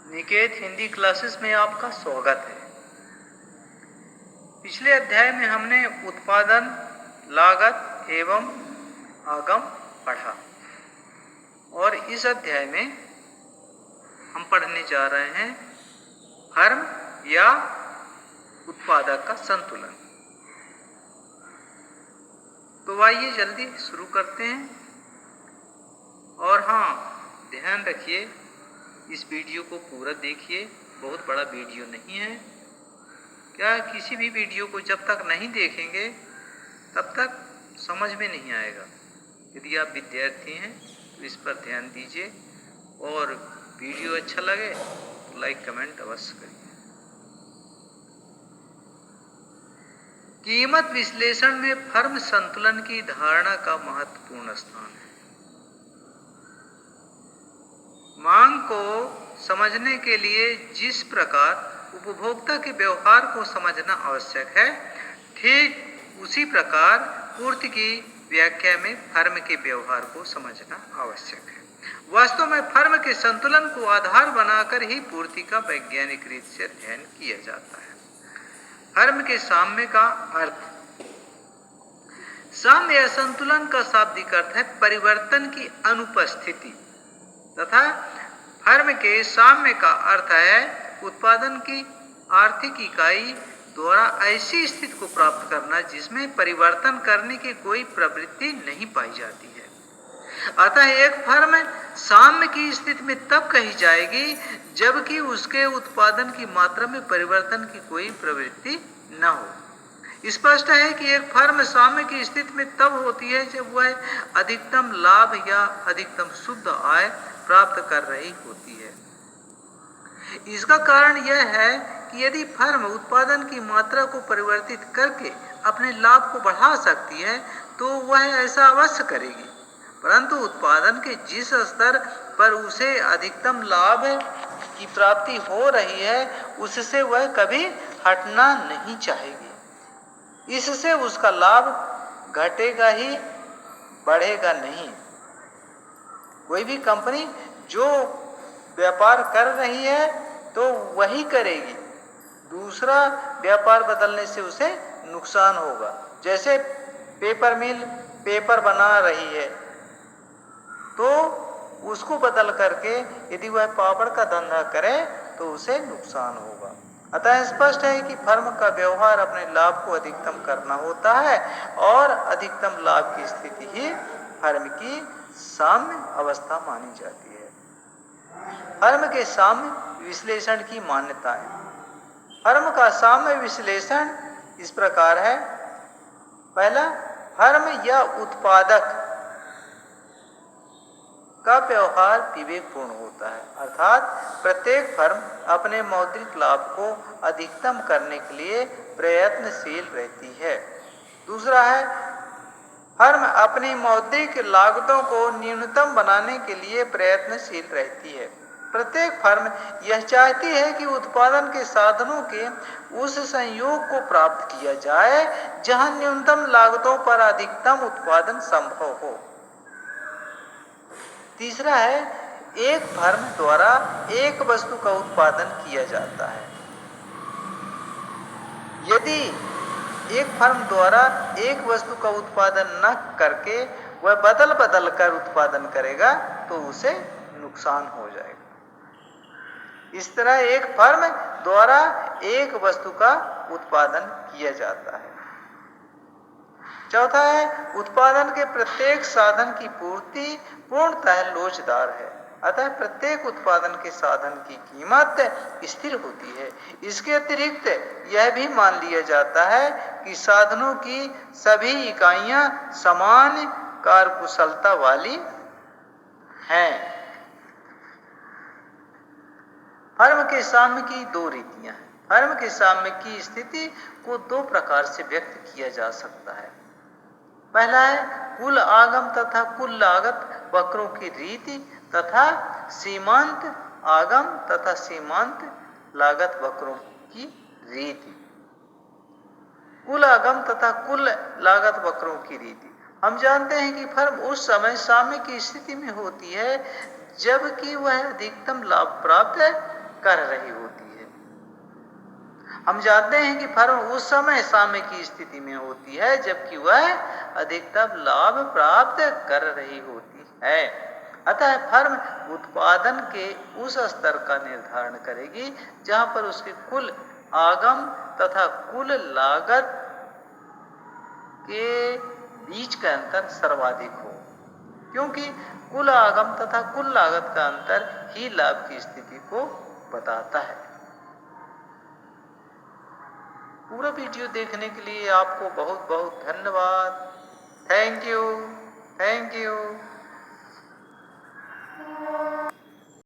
Niket Hindi classes में आपका स्वागत है। पिछले अध्याय में हमने उत्पादन, लागत एवं आगम पढ़ा और इस अध्याय में हम पढ़ने जा रहे हैं फर्म या उत्पादक का संतुलन। तो आइए जल्दी शुरू करते हैं। और हाँ, ध्यान रखिए, इस वीडियो को पूरा देखिए, बहुत बड़ा वीडियो नहीं है। क्या किसी भी वीडियो को जब तक नहीं देखेंगे तब तक समझ में नहीं आएगा। यदि आप विद्यार्थी हैं तो इस पर ध्यान दीजिए और वीडियो अच्छा लगे तो लाइक कमेंट अवश्य करिए। कीमत विश्लेषण में फर्म संतुलन की धारणा का महत्वपूर्ण स्थान है। मांग को समझने के लिए जिस प्रकार उपभोक्ता के व्यवहार को समझना आवश्यक है, ठीक उसी प्रकार पूर्ति की व्याख्या में फर्म के व्यवहार को समझना आवश्यक है। वास्तव में फर्म के संतुलन को आधार बनाकर ही पूर्ति का वैज्ञानिक रीति से अध्ययन किया जाता है। फर्म के साम्य का अर्थ। साम्य या संतुलन का शाब्दिक अर्थ है परिवर्तन की अनुपस्थिति तथा फर्म के साम्य का अर्थ है उत्पादन की आर्थिक इकाई द्वारा ऐसी स्थिति को प्राप्त करना जिसमें परिवर्तन करने की कोई प्रवृत्ति नहीं पाई जाती है। अतः एक फर्म साम्य की स्थिति में तब कही जाएगी जबकि उसके उत्पादन की मात्रा में परिवर्तन की कोई प्रवृत्ति न हो। स्पष्ट है कि एक फर्म साम्य की स्थिति में तब होती है जब वह अधिकतम लाभ या अधिकतम शुद्ध आय प्राप्त कर रही होती है। इसका कारण यह है कि यदि फर्म उत्पादन की मात्रा को परिवर्तित करके अपने लाभ को बढ़ा सकती है तो वह ऐसा अवश्य करेगी, परंतु उत्पादन के जिस स्तर पर उसे अधिकतम लाभ की प्राप्ति हो रही है उससे वह कभी हटना नहीं चाहेगी। इससे उसका लाभ घटेगा ही, बढ़ेगा नहीं। कोई भी कंपनी जो व्यापार कर रही है तो वही करेगी, दूसरा व्यापार बदलने से उसे नुकसान होगा। जैसे पेपर मिल पेपर बना रही है तो उसको बदल करके यदि वह पापड़ का धंधा करे तो उसे नुकसान होगा। अतः स्पष्ट है कि फर्म का व्यवहार अपने लाभ को अधिकतम करना होता है और अधिकतम लाभ की स्थिति ही फर्म की साम्य अवस्था मानी जाती है। फर्म के साम्य विश्लेषण की मान्यताएं। फर्म का साम्य विश्लेषण इस प्रकार है। पहला, फर्म या उत्पादक का व्यवहार विवेकपूर्ण होता है, अर्थात प्रत्येक फर्म अपने मौद्रिक लाभ को अधिकतम करने के लिए प्रयत्नशील रहती है। दूसरा है, फर्म अपनी मौद्रिक लागतों को न्यूनतम बनाने के लिए प्रयत्नशील रहती है। प्रत्येक फर्म यह चाहती है कि उत्पादन के साधनों के उस संयोग को प्राप्त किया जाए जहां न्यूनतम लागतों पर अधिकतम उत्पादन संभव हो। तीसरा है, एक फर्म द्वारा एक वस्तु का उत्पादन किया जाता है। यदि एक फर्म द्वारा एक वस्तु का उत्पादन न करके वह बदल बदल कर उत्पादन करेगा तो उसे नुकसान हो जाएगा। इस तरह एक फर्म द्वारा एक वस्तु का उत्पादन किया जाता है। चौथा है, उत्पादन के प्रत्येक साधन की पूर्ति पूर्णतः लोचदार है, अतः प्रत्येक उत्पादन के साधन की कीमत स्थिर होती है। इसके अतिरिक्त यह भी मान लिया जाता है कि साधनों की सभी इकाइयां समान कार्यकुशलता वाली हैं। फर्म के साम्य की दो रीतियां हैं। फर्म के साम्य की स्थिति को दो प्रकार से व्यक्त किया जा सकता है। पहला है कुल आगम तथा कुल लागत वक्रों की रीति तथा सीमांत आगम तथा सीमांत लागत वक्रों की रीति। कुल आगम तथा कुल लागत वक्रों की रीति। हम जानते हैं कि फर्म उस समय साम्य की स्थिति में होती है जबकि वह अधिकतम लाभ प्राप्त कर रही होती है। हम जानते हैं कि फर्म उस समय साम्य की स्थिति में होती है जबकि वह अधिकतम लाभ प्राप्त कर रही होती है। अतः फर्म उत्पादन के उस स्तर का निर्धारण करेगी जहां पर उसके कुल आगम तथा कुल लागत के बीच का अंतर सर्वाधिक हो, क्योंकि कुल आगम तथा कुल लागत का अंतर ही लाभ की स्थिति को बताता है। पूरा वीडियो देखने के लिए आपको बहुत बहुत धन्यवाद। Thank you.